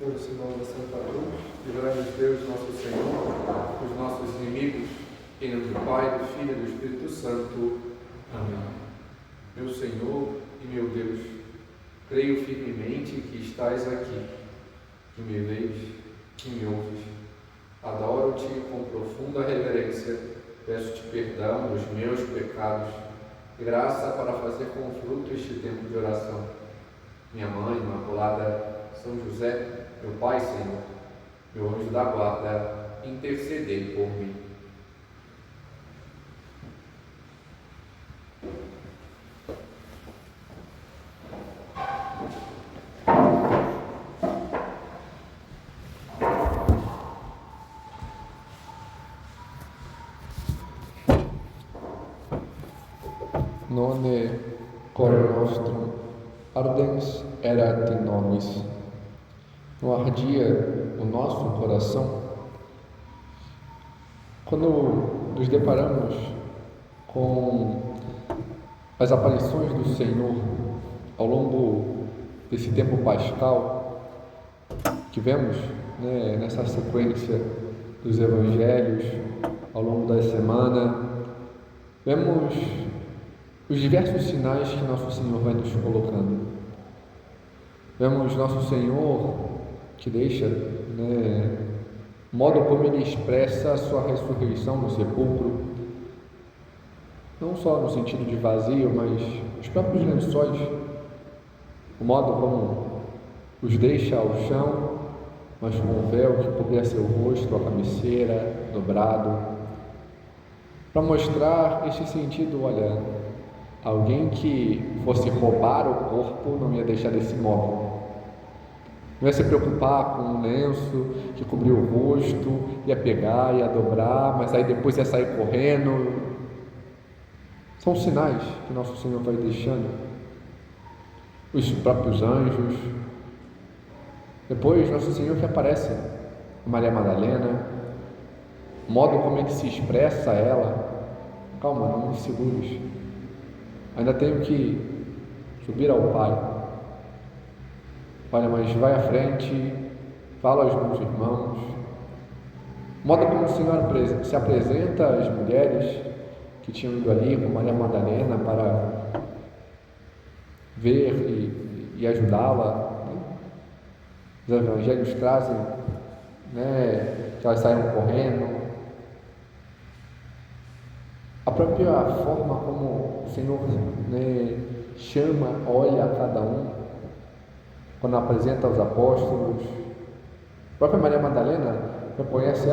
Pelo sinal da Santa Cruz, livrai-nos Deus, nosso Senhor, dos nossos inimigos, em nome do Pai, do Filho e do Espírito Santo. Amém. Meu Senhor e meu Deus, creio firmemente que estás aqui, que me vês, que me ouves. Adoro-te com profunda reverência, peço-te perdão dos meus pecados e graça para fazer com fruto este tempo de oração. Minha Mãe Imaculada, São José, meu Pai, Senhor, meu anjo da guarda, intercedei por mim. None cor nostrum ardens erat in nobis. Não ardia o nosso coração quando nos deparamos com as aparições do Senhor ao longo desse tempo pascal que vemos, nessa sequência dos evangelhos ao longo da semana. Vemos os diversos sinais que nosso Senhor vai nos colocando. Vemos nosso Senhor que deixa, o modo como Ele expressa a sua ressurreição no sepulcro, não só no sentido de vazio, mas os próprios lençóis, o modo como os deixa ao chão, mas com o véu que cobria seu rosto, a cabeceira, dobrado, para mostrar este sentido, olha, alguém que fosse roubar o corpo não ia deixar desse modo. Não ia se preocupar com um lenço que cobriu o rosto, ia pegar, ia dobrar, mas aí depois ia sair correndo. São sinais que nosso Senhor vai deixando. Os próprios anjos. Depois, nosso Senhor que aparece a Maria Madalena, o modo como Ele se expressa a ela. Calma, não me segures. Ainda tenho que subir ao Pai. Olha, mas vai à frente, fala aos meus irmãos. O modo como o Senhor se apresenta às mulheres que tinham ido ali com Maria Madalena para ver e ajudá-la. Os evangelhos trazem, que elas saíram correndo. A própria forma como o Senhor chama, olha a cada um, quando apresenta aos apóstolos. A própria Maria Madalena reconhece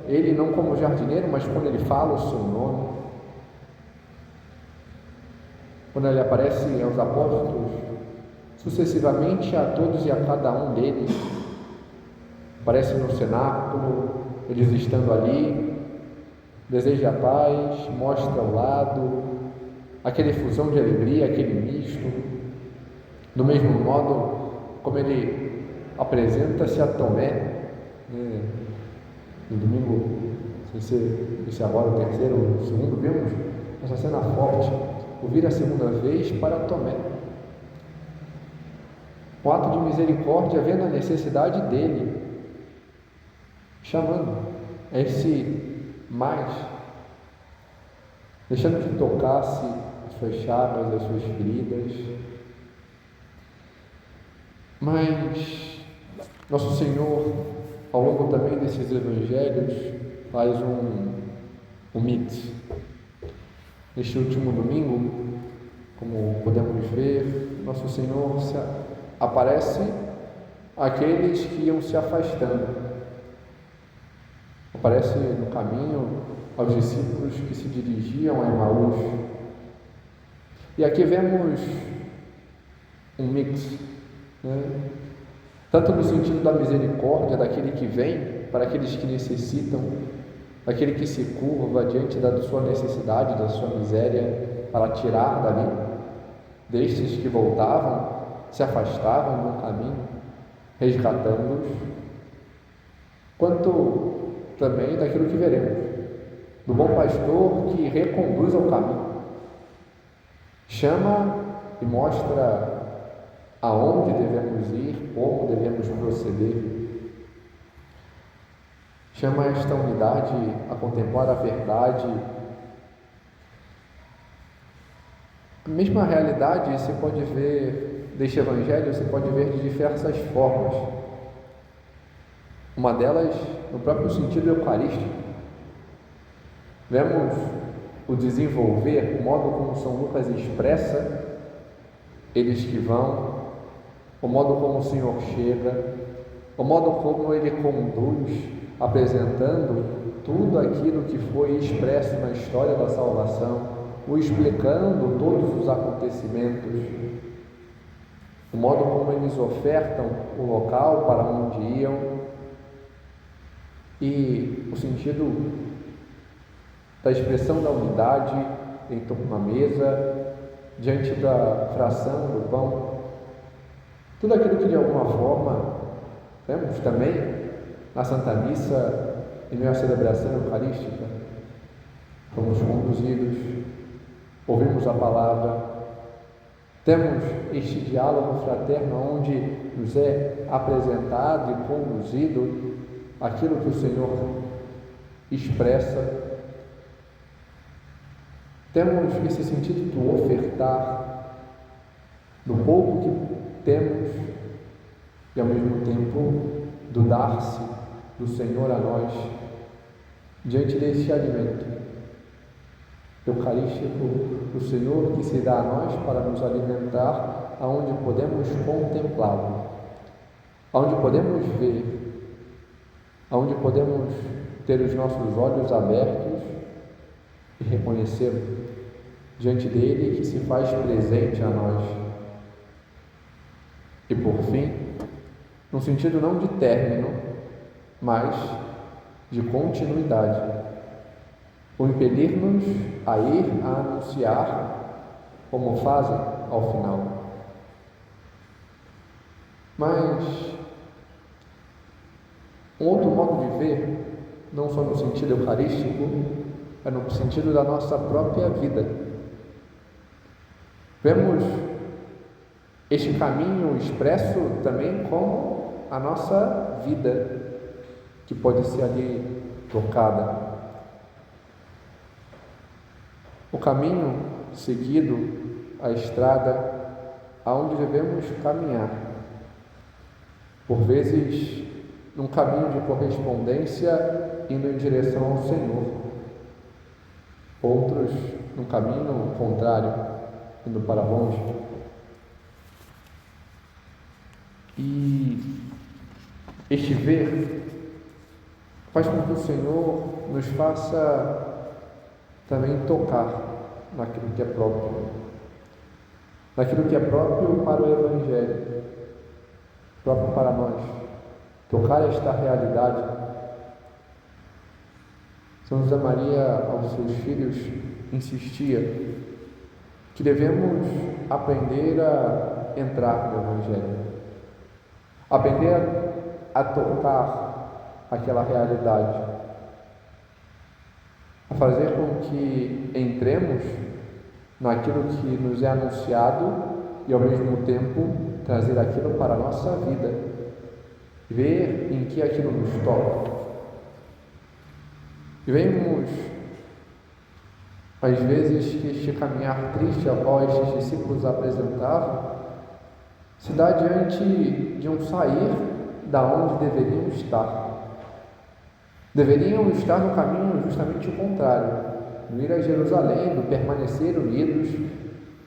ele não como jardineiro, mas quando ele fala o seu nome. Quando ele aparece aos apóstolos, sucessivamente a todos e a cada um deles, aparece no cenáculo, eles estando ali, deseja a paz, mostra o lado, aquela efusão de alegria, aquele misto. Do mesmo modo como ele apresenta-se a Tomé, no domingo, se agora o terceiro ou o segundo, vemos essa cena forte, ouvir a segunda vez para Tomé. Um ato de misericórdia, vendo a necessidade dele, chamando a esse mais, deixando que tocasse as suas chagas, as suas feridas. Mas nosso Senhor, ao longo também desses evangelhos, faz um mix. Neste último domingo, como podemos ver, nosso Senhor aparece àqueles que iam se afastando. Aparece no caminho aos discípulos que se dirigiam a Emaús. E aqui vemos um mix, tanto no sentido da misericórdia daquele que vem para aqueles que necessitam, daquele que se curva diante da sua necessidade, da sua miséria, para tirar dali, destes que voltavam, se afastavam no caminho, resgatando-os, quanto também daquilo que veremos, do bom pastor que reconduz ao caminho, chama e mostra aonde devemos ir, como devemos proceder. Chama esta unidade a contemplar a verdade. A mesma realidade se pode ver deste Evangelho, se pode ver de diversas formas. Uma delas no próprio sentido eucarístico. Vemos o desenvolver, o modo como São Lucas expressa eles que vão, o modo como o Senhor chega, o modo como Ele conduz, apresentando tudo aquilo que foi expresso na história da salvação, o explicando todos os acontecimentos, o modo como eles ofertam o local para onde iam e o sentido da expressão da unidade em torno da mesa, diante da fração do pão, tudo aquilo que de alguma forma vemos também na Santa Missa, em meio à celebração eucarística. Fomos conduzidos, ouvimos a palavra, temos este diálogo fraterno onde nos é apresentado e conduzido aquilo que o Senhor expressa. Temos esse sentido do ofertar, do pouco que temos e ao mesmo tempo do dar-se do Senhor a nós diante desse alimento eucarístico do Senhor que se dá a nós para nos alimentar, aonde podemos contemplá-lo, aonde podemos ver, aonde podemos ter os nossos olhos abertos e reconhecê-lo diante dele que se faz presente a nós. E por fim, num sentido não de término, mas de continuidade, o impelir-nos a ir a anunciar como fazem ao final. Mas um outro modo de ver, não só no sentido eucarístico, é no sentido da nossa própria vida. Vemos este caminho expresso também como a nossa vida, que pode ser ali tocada. O caminho seguido, a estrada, aonde devemos caminhar. Por vezes, num caminho de correspondência, indo em direção ao Senhor. Outros, num caminho contrário, indo para longe. E este ver faz com que o Senhor nos faça também tocar naquilo que é próprio, naquilo que é próprio para o Evangelho, próprio para nós, tocar esta realidade. São José Maria, aos seus filhos, insistia que devemos aprender a entrar no Evangelho, aprender a tocar aquela realidade, a fazer com que entremos naquilo que nos é anunciado e ao mesmo tempo trazer aquilo para a nossa vida, ver em que aquilo nos toca. E vemos às vezes que este caminhar triste ao qual estes discípulos apresentavam se dá diante de um sair da onde deveriam estar. Deveriam estar no caminho justamente o contrário, do ir a Jerusalém, do permanecer unidos,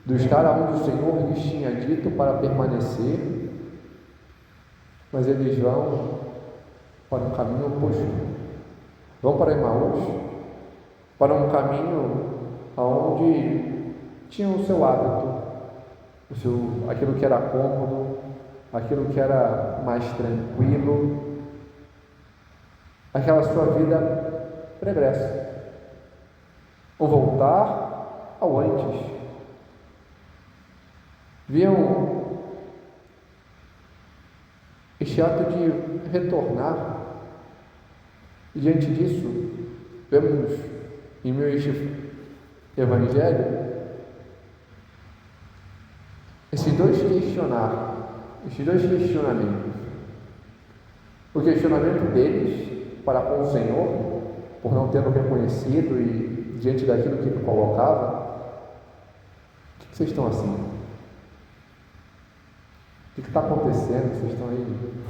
do estar onde o Senhor lhes tinha dito para permanecer, mas eles vão para um caminho oposto. Vão para Emaús, para um caminho onde tinham o seu hábito, aquilo que era cômodo, aquilo que era mais tranquilo, aquela sua vida pregressa. Ou voltar ao antes. Viam este ato de retornar. E diante disso, vemos em meio a este Evangelho esses dois questionar. esses dois questionamentos. O questionamento deles para com o Senhor, por não tê-lo reconhecido e diante daquilo que ele colocava. O que vocês estão assim? O que está acontecendo? Vocês estão aí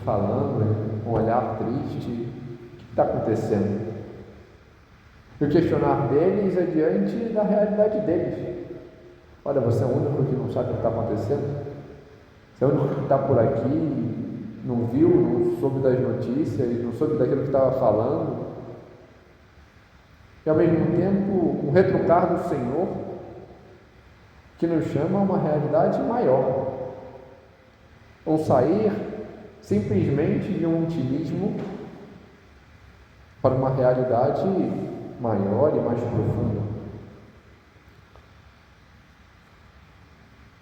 falando, com um olhar triste? O que está acontecendo? E o questionar deles é diante da realidade deles. Olha, você é o único que não sabe o que está acontecendo? Você é o único que está por aqui, não viu, não soube das notícias, não soube daquilo que estava falando. E ao mesmo tempo, um retrucar do Senhor que nos chama a uma realidade maior. Ou sair simplesmente de um intimismo para uma realidade maior e mais profunda.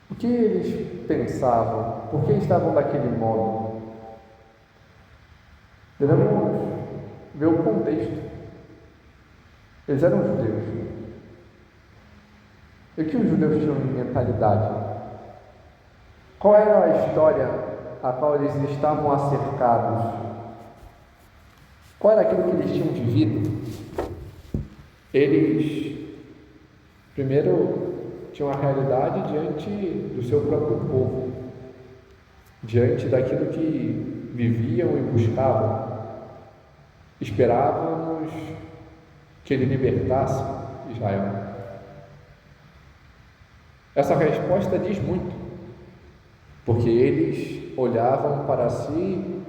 O que eles pensavam? Por que estavam daquele modo? Devemos ver o contexto. Eles eram judeus. E o que os judeus tinham de mentalidade? Qual era a história a qual eles estavam acercados? Qual era aquilo que eles tinham vivido? Eles, primeiro, tinham a realidade diante do seu próprio povo, diante daquilo que viviam e buscavam. Esperávamos que ele libertasse Israel. Essa resposta diz muito, porque eles olhavam para si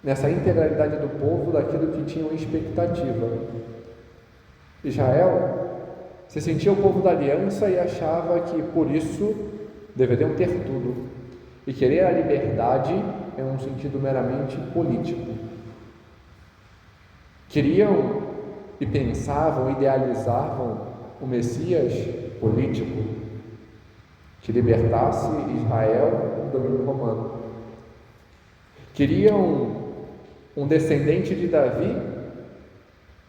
nessa integralidade do povo daquilo que tinham expectativa. Israel se sentia o povo da aliança e achava que por isso deveriam ter tudo. E querer a liberdade é um sentido meramente político. Queriam e pensavam, idealizavam o Messias político que libertasse Israel do domínio romano. Queriam um descendente de Davi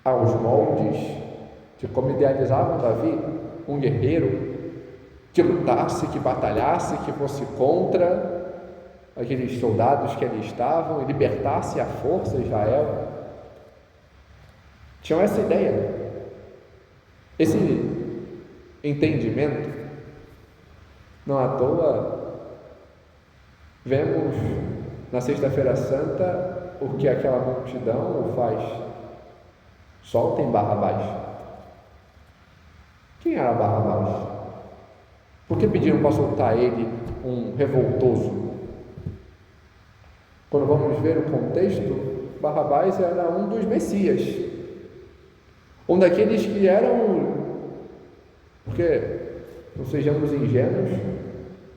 aos moldes de como idealizavam Davi, um guerreiro que lutasse, que batalhasse, que fosse contra aqueles soldados que ali estavam e libertasse à força Israel. Tinham essa ideia, esse entendimento. Não à toa vemos na Sexta-feira Santa o que aquela multidão faz. Soltem Barrabás. Quem era Barrabás? Por que pediram para soltar ele, um revoltoso? Quando vamos ver o contexto, Barrabás era um dos Messias, um daqueles que eram, porque não sejamos ingênuos,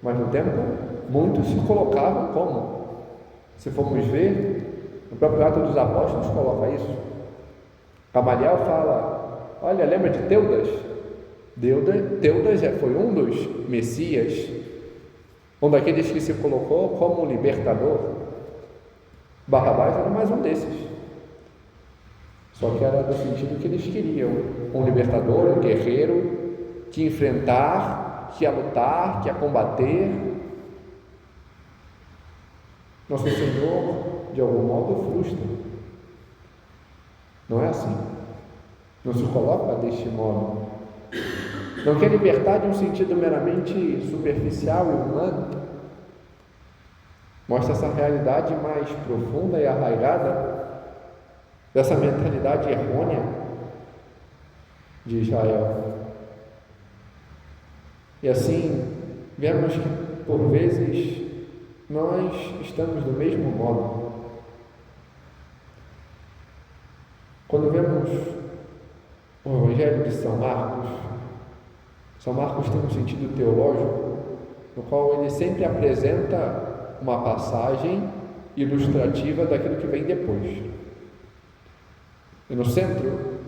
mas no tempo muitos se colocavam como, se formos ver, o próprio Atos dos Apóstolos coloca isso. Gamaliel fala, olha, lembra de Teudas? Teudas foi um dos Messias, um daqueles que se colocou como libertador. Barrabás era mais um desses, só que era do sentido que eles queriam, um libertador, um guerreiro, que ia enfrentar, que ia lutar, que ia combater. Nosso Senhor, de algum modo, frustra. Não é assim. Não se coloca deste modo. Não quer libertar de um sentido meramente superficial e humano. Mostra essa realidade mais profunda e arraigada dessa mentalidade errônea de Israel. E assim, vemos que por vezes nós estamos do mesmo modo. Quando vemos o Evangelho de São Marcos tem um sentido teológico, no qual ele sempre apresenta uma passagem ilustrativa daquilo que vem depois. E no centro,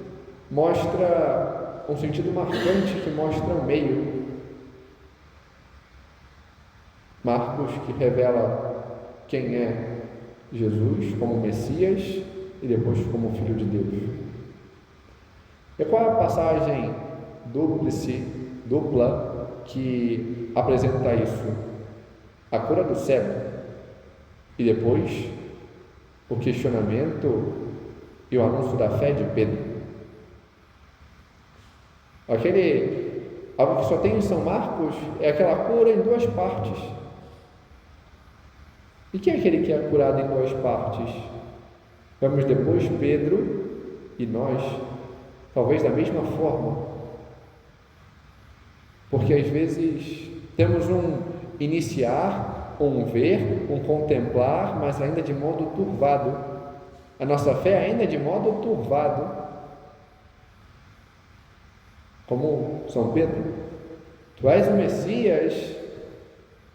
mostra um sentido marcante que mostra o meio. Marcos, que revela quem é Jesus como Messias e depois como Filho de Deus. E qual é a passagem dupla que apresenta isso? A cura do cego. e depois o questionamento e o anúncio da fé de Pedro. Algo que só tem em São Marcos é aquela cura em duas partes. E quem é aquele que é curado em duas partes? Vamos depois Pedro e nós, talvez da mesma forma. Porque às vezes temos um iniciar, um ver, um contemplar, mas ainda de modo turvado. A nossa fé ainda de modo turvado. Como São Pedro, tu és o Messias,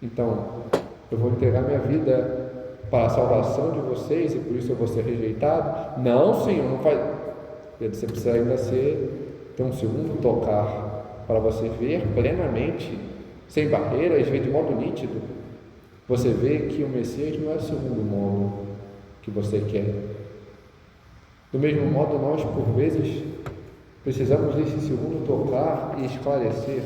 então eu vou entregar minha vida para a salvação de vocês e por isso eu vou ser rejeitado. Não, Senhor, não faz. Pedro, você precisa ainda ter um segundo tocar para você ver plenamente, sem barreiras, ver de modo nítido. Você vê que o Messias não é o segundo modo que você quer. Do mesmo modo, nós, por vezes, precisamos desse segundo tocar e esclarecer.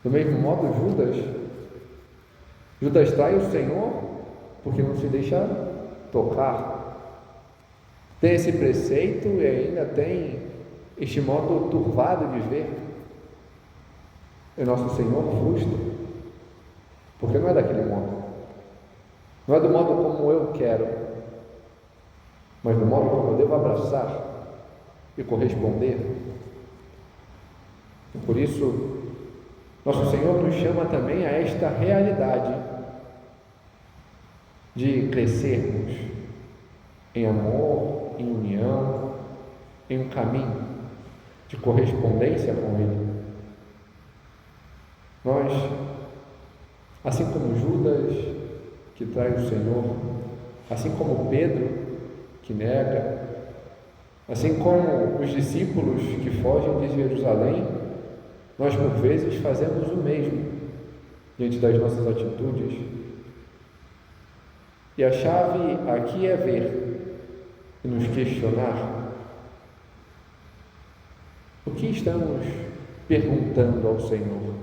Do mesmo modo, Judas trai o Senhor porque não se deixa tocar. Tem esse preceito e ainda tem este modo turvado de ver. E nosso Senhor frustra, porque não é daquele modo. Não é do modo como eu quero, mas do modo como eu devo abraçar e corresponder. E por isso, nosso Senhor nos chama também a esta realidade de crescermos em amor, em união, em um caminho de correspondência com Ele. Nós, assim como Judas, que trai o Senhor, assim como Pedro, que nega, assim como os discípulos que fogem de Jerusalém, nós por vezes fazemos o mesmo diante das nossas atitudes. E a chave aqui é ver e nos questionar o que estamos perguntando ao Senhor.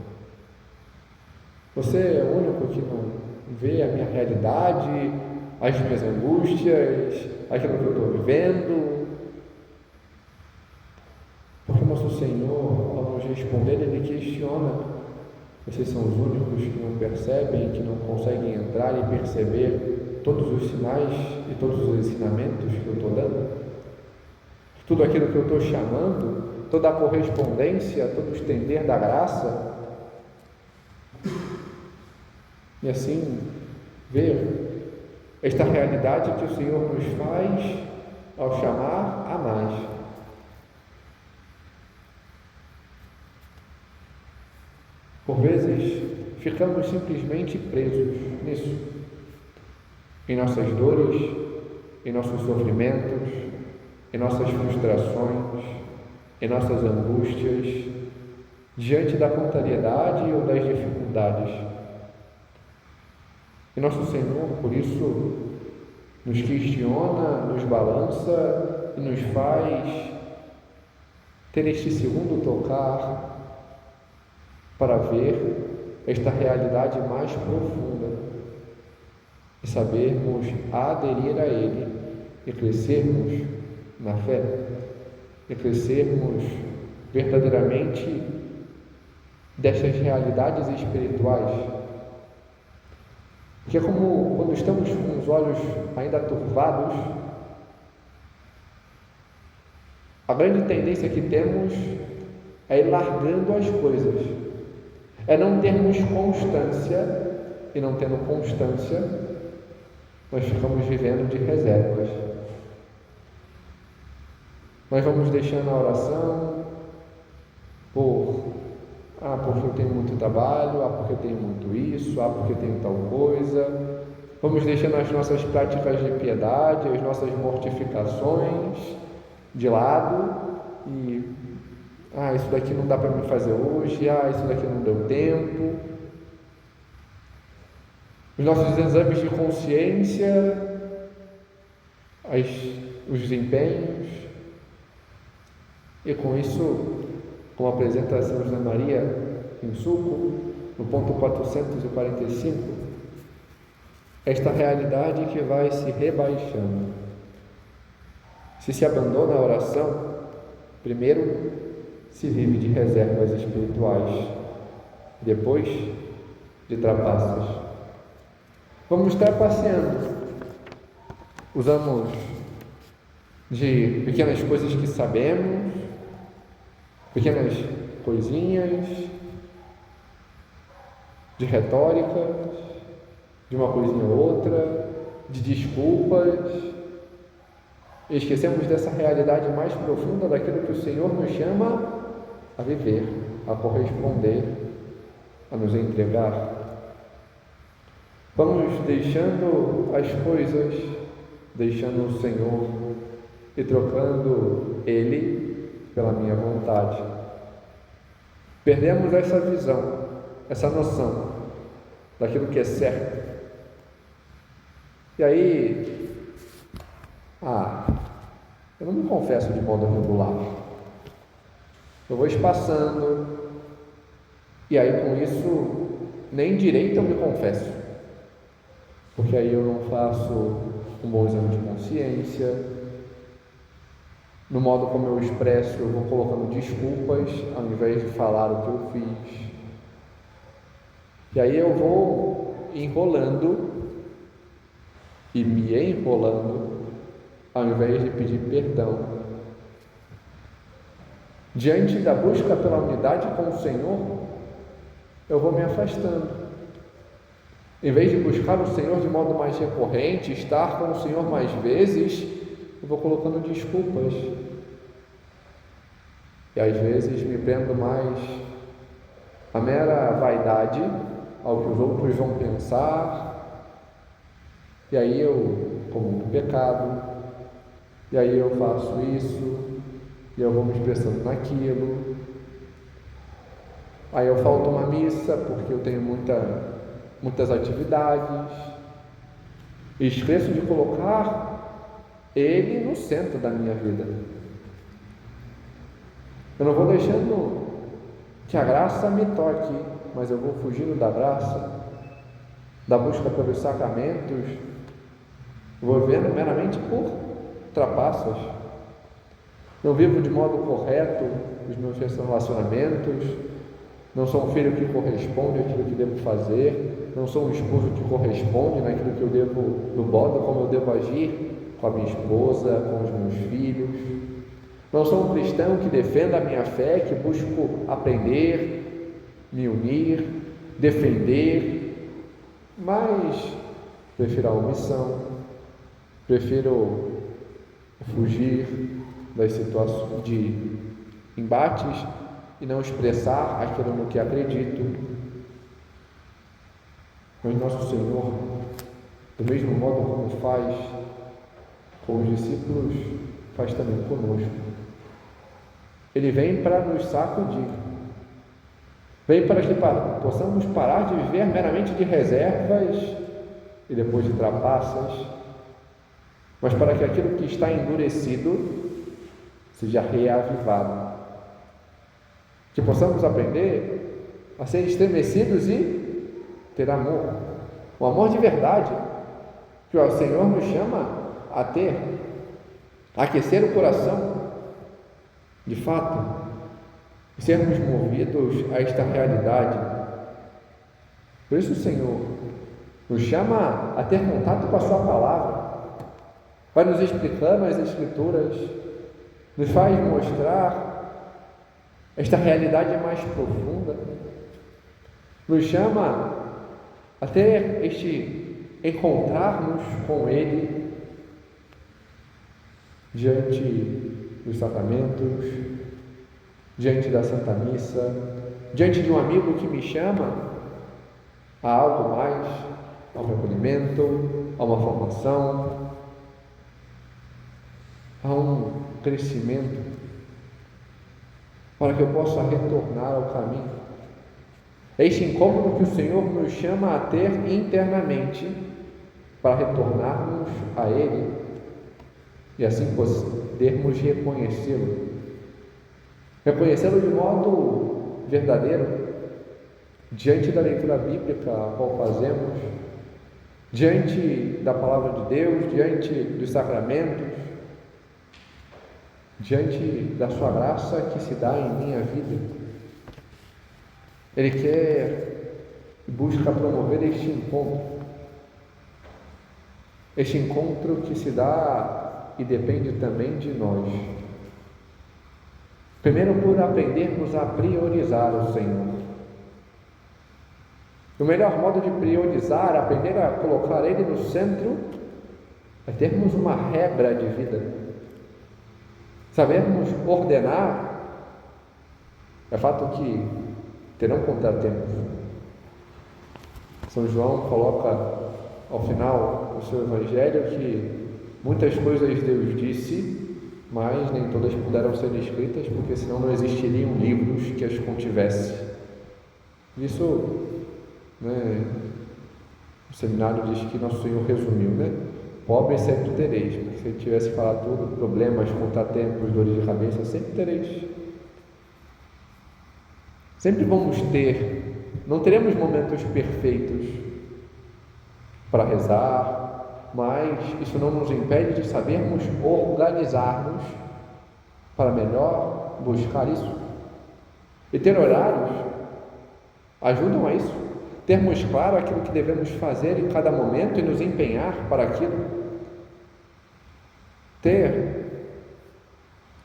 Você é o único que não vê a minha realidade, as minhas angústias, aquilo que eu estou vivendo? Porque o nosso Senhor, ao nos responder, Ele questiona. Vocês são os únicos que não percebem, que não conseguem entrar e perceber todos os sinais e todos os ensinamentos que eu estou dando? Tudo aquilo que eu estou chamando, toda a correspondência, todo o estender da graça. E assim, ver esta realidade que o Senhor nos faz ao chamar a mais. Por vezes, ficamos simplesmente presos nisso, em nossas dores, em nossos sofrimentos, em nossas frustrações, em nossas angústias, diante da contrariedade ou das dificuldades. E nosso Senhor, por isso, nos questiona, nos balança e nos faz ter este segundo tocar para ver esta realidade mais profunda e sabermos aderir a Ele e crescermos na fé e crescermos verdadeiramente destas realidades espirituais. Porque como quando estamos com os olhos ainda turvados, a grande tendência que temos é ir largando as coisas, é não termos constância, e não tendo constância, nós ficamos vivendo de reservas. Nós vamos deixando a oração porque eu tenho muito trabalho, porque eu tenho muito isso, porque eu tenho tal coisa. Vamos deixando as nossas práticas de piedade, as nossas mortificações de lado e isso daqui não dá para me fazer hoje, isso daqui não deu tempo. Os nossos exames de consciência, os empenhos, e com isso, como apresenta São José Maria em Suco, no ponto 445, esta realidade que vai se rebaixando. Se abandona a oração, primeiro se vive de reservas espirituais, depois de trapaças. Vamos estar passeando. Usamos de pequenas coisas que sabemos, pequenas coisinhas, de retóricas, de uma coisinha ou outra, de desculpas. E esquecemos dessa realidade mais profunda daquilo que o Senhor nos chama a viver, a corresponder, a nos entregar. Vamos deixando as coisas, deixando o Senhor e trocando Ele pela minha vontade. Perdemos essa visão, essa noção daquilo que é certo. E aí, eu não me confesso de modo regular. Eu vou espaçando, e aí com isso, nem direito eu me confesso, porque aí eu não faço um bom exame de consciência. No modo como eu expresso, eu vou colocando desculpas, ao invés de falar o que eu fiz. E aí eu vou enrolando, e me enrolando, ao invés de pedir perdão. Diante da busca pela unidade com o Senhor, eu vou me afastando. Em vez de buscar o Senhor de modo mais recorrente, estar com o Senhor mais vezes, eu vou colocando desculpas. E às vezes me prendo mais à mera vaidade, ao que os outros vão pensar, e aí eu cometo um pecado, e aí eu faço isso, e eu vou me expressando naquilo. Aí eu falto uma missa porque eu tenho muitas atividades, e esqueço de colocar Ele no centro da minha vida. Eu não vou deixando que a graça me toque, mas eu vou fugindo da graça, da busca pelos sacramentos, vou vivendo meramente por trapaças. Não vivo de modo correto os meus relacionamentos, não sou um filho que corresponde àquilo que devo fazer, não sou um esposo que corresponde naquilo que eu devo, no modo como eu devo agir com a minha esposa, com os meus filhos. Não sou um cristão que defenda a minha fé, que busco aprender, me unir, defender, mas prefiro a omissão, prefiro fugir das situações de embates e não expressar aquilo no que acredito. Mas nosso Senhor, do mesmo modo como faz com os discípulos, faz também conosco. Ele vem para nos sacudir, vem para que possamos parar de viver meramente de reservas e depois de trapaças, mas para que aquilo que está endurecido seja reavivado, que possamos aprender a ser estremecidos e ter amor, o amor de verdade que o Senhor nos chama a ter, a aquecer o coração, de fato, e sermos movidos a esta realidade. Por isso o Senhor nos chama a ter contato com a sua palavra, vai nos explicando as Escrituras, nos faz mostrar esta realidade mais profunda, nos chama a ter encontrarmos com Ele diante dos sacramentos, diante da Santa Missa, diante de um amigo que me chama a algo mais, a um recolhimento, a uma formação, a um crescimento, para que eu possa retornar ao caminho. Este incômodo que o Senhor nos chama a ter internamente, para retornarmos a Ele e assim podermos reconhecê-lo de modo verdadeiro, diante da leitura bíblica a qual fazemos, diante da palavra de Deus, diante dos sacramentos, diante da sua graça que se dá em minha vida. Ele quer e busca promover este encontro que se dá e depende também de nós. Primeiro, por aprendermos a priorizar o Senhor. O melhor modo de priorizar, aprender a colocar Ele no centro, é termos uma regra de vida. Sabermos ordenar. É fato que terão contratempos. São João coloca ao final do seu Evangelho que muitas coisas Deus disse, mas nem todas puderam ser escritas, porque senão não existiriam livros que as contivessem. Isso, o seminário diz que Nosso Senhor resumiu, Pobre sempre tereis, porque se ele tivesse falado tudo, problemas, contratempos, dores de cabeça, sempre tereis. Sempre vamos ter, não teremos momentos perfeitos para rezar, mas isso não nos impede de sabermos organizar-nos para melhor buscar isso. E ter horários ajudam a isso. Termos claro aquilo que devemos fazer em cada momento e nos empenhar para aquilo. Ter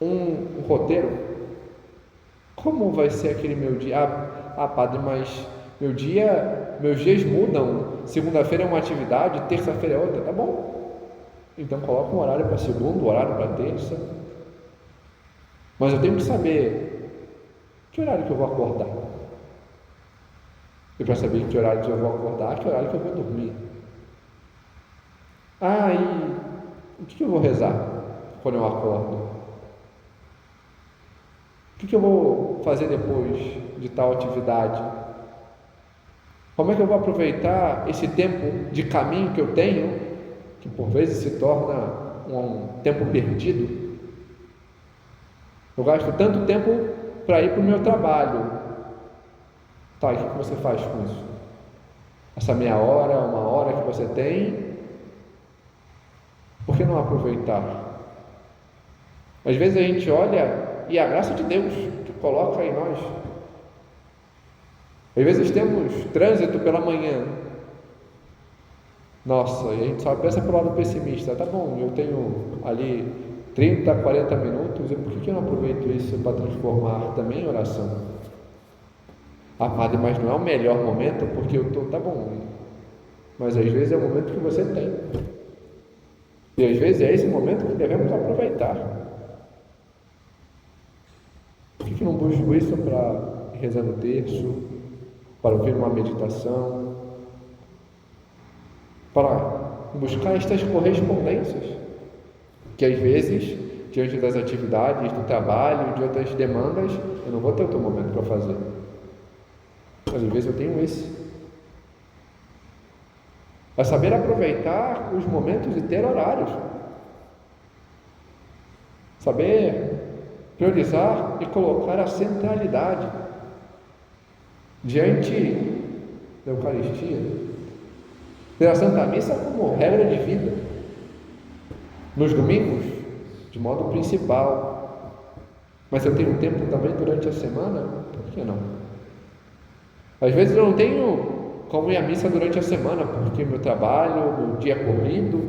um roteiro. Como vai ser aquele meu dia? Padre, mas meus dias mudam. Segunda-feira é uma atividade, terça-feira é outra. Tá bom. Então coloca um horário para segunda, um horário para terça. Mas eu tenho que saber que horário que eu vou acordar. E para saber que horário que eu vou acordar, que horário que eu vou dormir. E o que eu vou rezar quando eu acordo? O que eu vou fazer depois de tal atividade? Como é que eu vou aproveitar esse tempo de caminho que eu tenho, que por vezes se torna um tempo perdido? Eu gasto tanto tempo para ir para o meu trabalho. Tá, e o que você faz com isso? Essa meia hora, uma hora que você tem, por que não aproveitar? Às vezes a gente olha e a graça de Deus que coloca em nós. Às vezes temos trânsito pela manhã. Nossa, e a gente só pensa pelo lado pessimista. Tá bom, eu tenho ali 30, 40 minutos, e por que eu não aproveito isso para transformar também em oração? Padre, mas não é o melhor momento porque eu estou... Tá bom, mas às vezes é o momento que você tem. E às vezes é esse momento que devemos aproveitar. Por que não busco isso para rezar no terço, para ouvir uma meditação, para buscar estas correspondências, que às vezes, diante das atividades, do trabalho, de outras demandas, eu não vou ter outro momento para fazer. Mas às vezes eu tenho esse. É saber aproveitar os momentos e ter horários. Saber priorizar e colocar a centralidade diante da Eucaristia. Ter a Santa Missa como regra de vida. Nos domingos, de modo principal. Mas se eu tenho tempo também durante a semana, por que não? Às vezes eu não tenho como ir à missa durante a semana, porque meu trabalho, meu dia é corrido.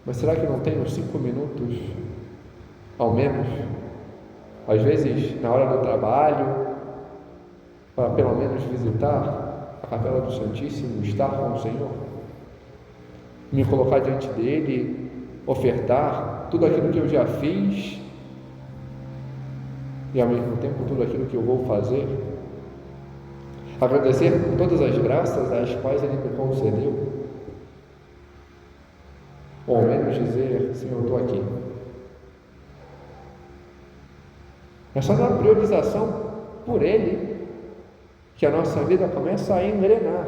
Mas será que eu não tenho 5 minutos, ao menos? Às vezes, na hora do trabalho, para pelo menos visitar a Capela do Santíssimo, estar com o Senhor, me colocar diante dele, ofertar tudo aquilo que eu já fiz e ao mesmo tempo tudo aquilo que eu vou fazer, agradecer por todas as graças às quais ele me concedeu, ou ao menos dizer: Senhor, eu estou aqui. É só na priorização por ele que a nossa vida começa a engrenar.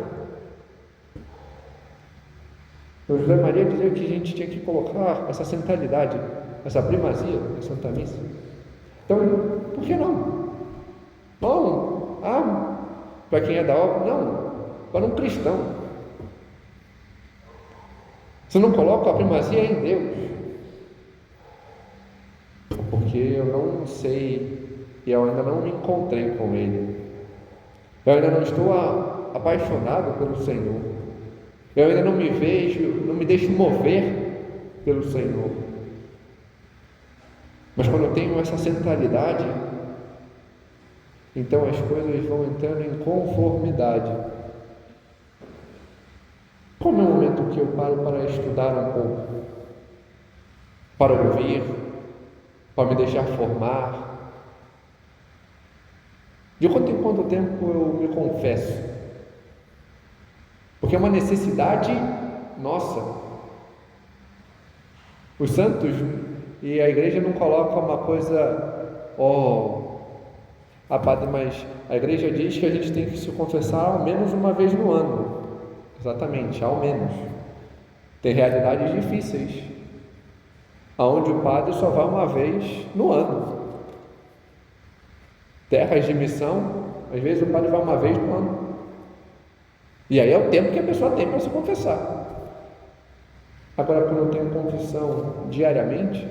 O José Maria dizia que a gente tinha que colocar essa centralidade, essa primazia da Santa Missa. Então, por que não? Não, para quem é da obra, não, para um cristão. Se não coloco a primazia em Deus, porque eu não sei e eu ainda não me encontrei com Ele. Eu ainda não estou apaixonado pelo Senhor. Eu ainda não me vejo, não me deixo mover pelo Senhor. Mas quando eu tenho essa centralidade, então as coisas vão entrando em conformidade. Como é o momento que eu paro para estudar um pouco, para ouvir, para me deixar formar? De quanto em quanto tempo eu me confesso? Porque é uma necessidade nossa. Os santos e a igreja não coloca uma coisa, padre, mas a igreja diz que a gente tem que se confessar ao menos uma vez no ano. Exatamente, ao menos. Tem realidades difíceis, aonde o padre só vai uma vez no ano. Terras de missão, às vezes o padre vai uma vez no ano. E aí é o tempo que a pessoa tem para se confessar. Agora, quando eu tenho confissão diariamente,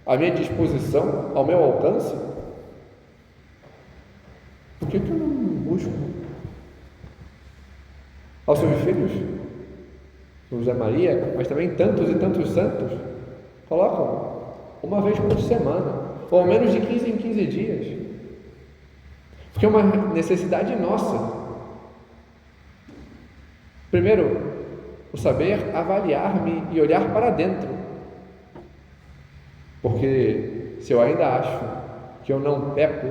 à minha disposição, ao meu alcance, por que eu não busco? Aos seus filhos, José Maria, mas também tantos e tantos santos, colocam uma vez por semana, ou ao menos de 15 em 15 dias, porque é uma necessidade nossa. Primeiro, o saber avaliar-me e olhar para dentro, porque se eu ainda acho que eu não peco,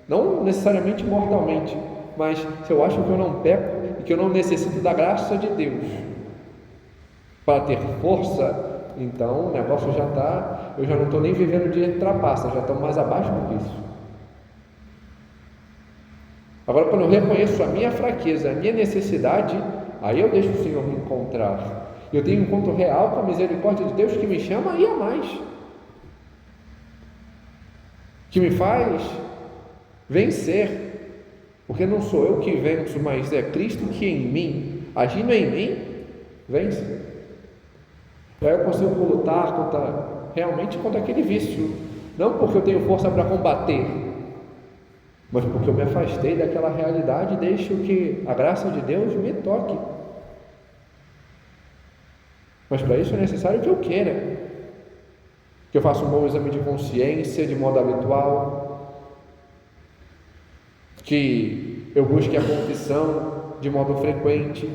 não necessariamente mortalmente, mas se eu acho que eu não peco e que eu não necessito da graça de Deus para ter força, então o negócio já está, eu já não estou nem vivendo de trapaça, já estou mais abaixo do que isso. Agora, quando eu reconheço a minha fraqueza, a minha necessidade, aí eu deixo o Senhor me encontrar. Eu tenho um encontro real com a misericórdia de Deus que me chama a ir a mais, que me faz vencer, porque não sou eu que venço, mas é Cristo que em mim, agindo em mim, vence. Aí eu consigo lutar realmente contra aquele vício, não porque eu tenho força para combater, mas porque eu me afastei daquela realidade e deixo que a graça de Deus me toque. Mas para isso é necessário que eu queira, que eu faça um bom exame de consciência de modo habitual, que eu busque a confissão de modo frequente.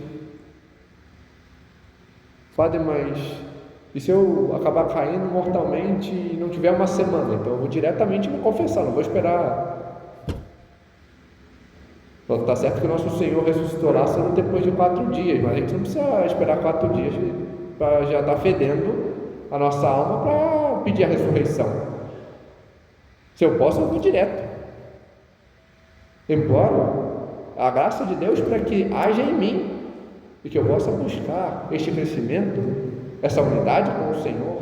Padre, mas e se eu acabar caindo mortalmente e não tiver uma semana? Então eu vou diretamente me confessar, não vou esperar. Está certo que o nosso Senhor ressuscitou Lázaro depois de 4 dias, mas a gente não precisa esperar 4 dias para já estar fedendo a nossa alma para pedir a ressurreição. Se eu posso, eu vou direto. Imploro a graça de Deus para que haja em mim e que eu possa buscar este crescimento, essa unidade com o Senhor.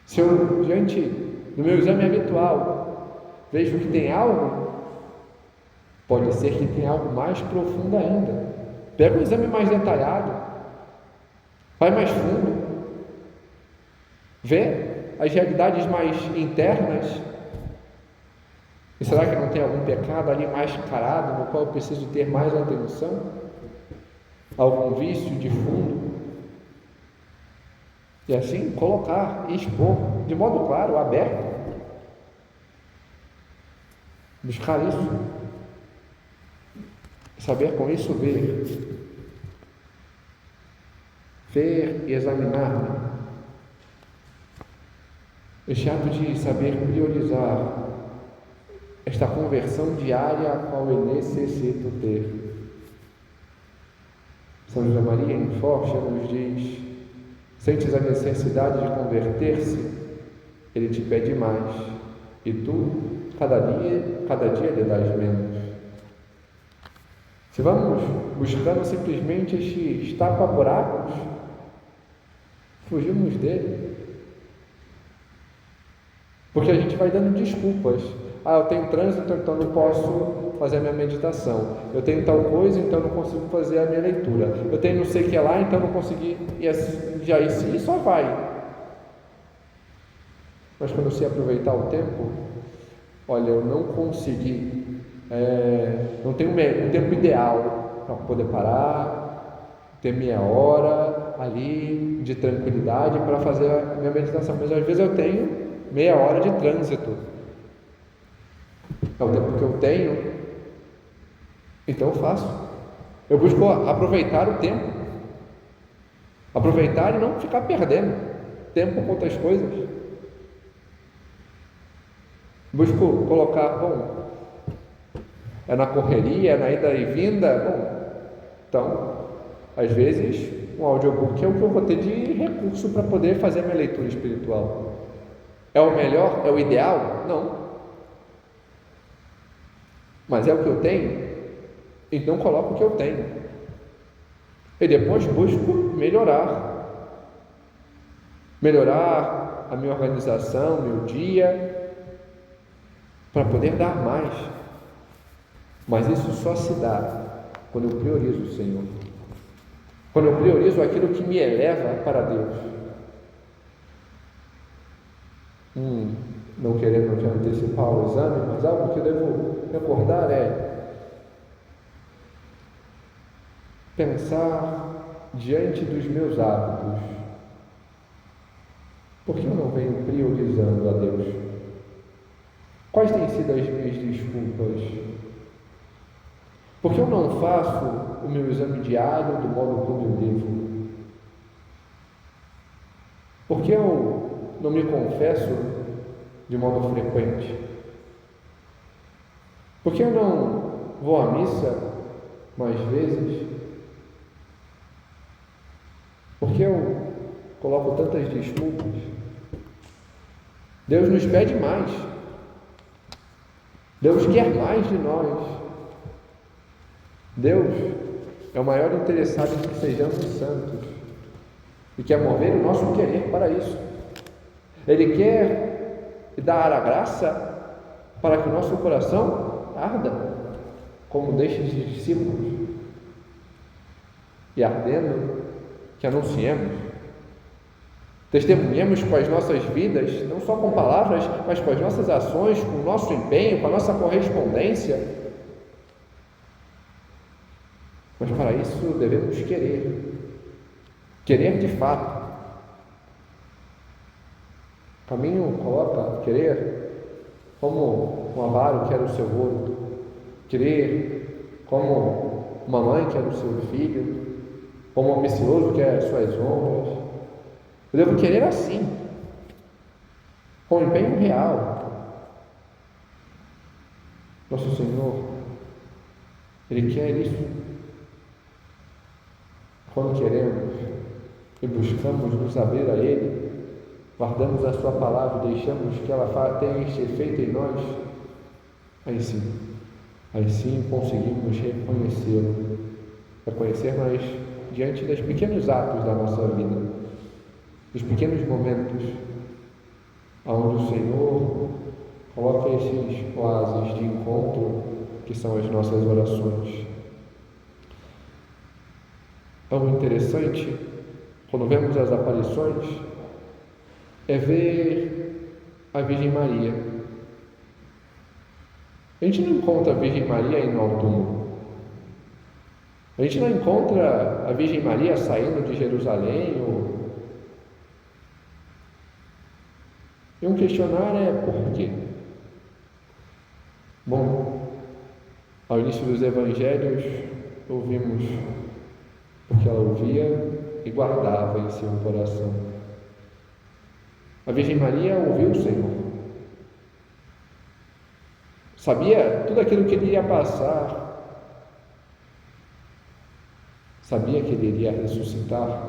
Se eu, diante do meu exame habitual, vejo que tem algo, pode ser que tenha algo mais profundo ainda. Pega um exame mais detalhado, vai mais fundo, vê as realidades mais internas. E será que não tem algum pecado ali mascarado no qual eu preciso ter mais atenção? Algum vício de fundo? E assim colocar e expor de modo claro, aberto. Buscar isso, saber com isso ver e examinar. Este ato de saber priorizar esta conversão diária a qual eu necessito ter. São José Maria em Forte nos diz: sentes a necessidade de converter-se? Ele te pede mais, e tu cada dia lhe dás menos. Se vamos buscando simplesmente este tapa-buracos, fugimos dele. Porque a gente vai dando desculpas. Ah, eu tenho trânsito, então não posso fazer a minha meditação. Eu tenho tal coisa, então não consigo fazer a minha leitura. Eu tenho não sei o que lá, então não consegui. E assim, já isso só vai. Mas quando eu sei aproveitar o tempo, olha, eu não consegui, não tenho um tempo ideal para poder parar, ter meia hora ali de tranquilidade para fazer a minha meditação. Mas às vezes eu tenho meia hora de trânsito. É o tempo que eu tenho, então eu faço. Eu busco aproveitar o tempo. Aproveitar e não ficar perdendo tempo com outras coisas. Busco colocar, bom, é na correria, é na ida e vinda, bom, então, às vezes, um audiobook é o que eu vou ter de recurso para poder fazer a minha leitura espiritual. É o melhor? É o ideal? Não. Mas é o que eu tenho? Então coloco o que eu tenho. E depois busco melhorar. Melhorar a minha organização, meu dia, para poder dar mais. Mas isso só se dá quando eu priorizo o Senhor. Quando eu priorizo aquilo que me eleva para Deus. Não querendo já antecipar o exame, mas algo que eu devo recordar é pensar diante dos meus hábitos. Por que eu não venho priorizando a Deus? Quais têm sido as minhas desculpas? Por que eu não faço o meu exame diário do modo como eu devo? Por que eu não me confesso de modo frequente? Por que eu não vou à missa mais vezes? Por que eu coloco tantas desculpas? Deus nos pede mais. Deus quer mais de nós. Deus é o maior interessado em que sejamos santos e quer mover o nosso querer para isso. Ele quer dar a graça para que o nosso coração arda, como destes discípulos, e ardendo, que anunciemos, testemunhemos com as nossas vidas, não só com palavras, mas com as nossas ações, com o nosso empenho, com a nossa correspondência. Mas para isso devemos querer de fato. O caminho coloca querer como um avaro quer o seu ouro, querer como uma mãe quer o seu filho, como um ambicioso quer as suas honras. Eu devo querer assim, com empenho real. Nosso Senhor, Ele quer isso. Quando queremos e buscamos nos abrir a Ele, guardamos a Sua palavra e deixamos que ela tenha este efeito em nós, aí sim conseguimos reconhecê-lo, reconhecer nós diante dos pequenos atos da nossa vida, dos pequenos momentos onde o Senhor coloca esses oásis de encontro que são as nossas orações. Algo interessante, quando vemos as aparições, é ver a Virgem Maria. A gente não encontra a Virgem Maria indo ao túmulo. A gente não encontra a Virgem Maria saindo de Jerusalém. E um questionar é por quê? Bom, ao início dos evangelhos, ouvimos porque ela ouvia e guardava em seu coração. A Virgem Maria ouviu o Senhor. Sabia tudo aquilo que ele ia passar. Sabia que ele iria ressuscitar.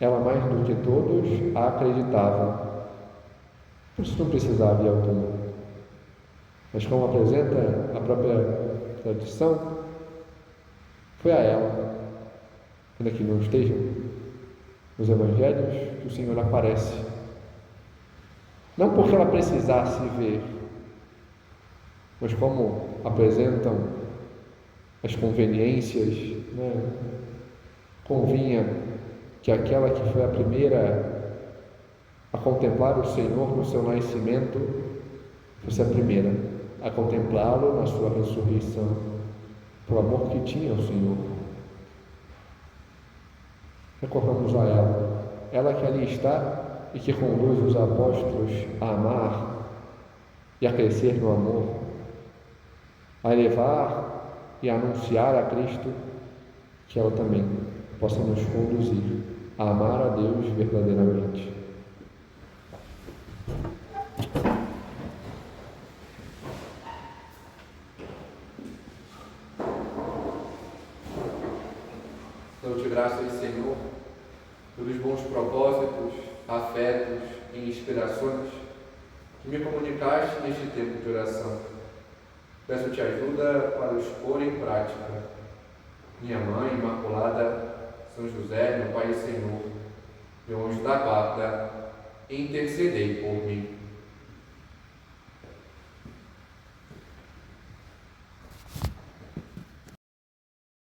Ela, mais do que todos, acreditava. Por isso não precisava ir ao túmulo. Mas como apresenta a própria tradição, foi a ela, ainda que não estejam nos evangelhos, que o Senhor aparece. Não porque ela precisasse ver, mas como apresentam as conveniências, né? Convinha que aquela que foi a primeira a contemplar o Senhor no seu nascimento fosse a primeira a contemplá-lo na sua ressurreição, pelo amor que tinha ao Senhor. Recorramos a ela que ali está e que conduz os apóstolos a amar e a crescer no amor, a elevar e a anunciar a Cristo, que ela também possa nos conduzir a amar a Deus verdadeiramente. Dou-te graças, Senhor, pelos bons propósitos, afetos e inspirações que me comunicaste neste tempo de oração. Peço-te ajuda para os pôr em prática. Minha Mãe Imaculada, São José, meu Pai e Senhor, meu anjo da guarda, intercedei por mim.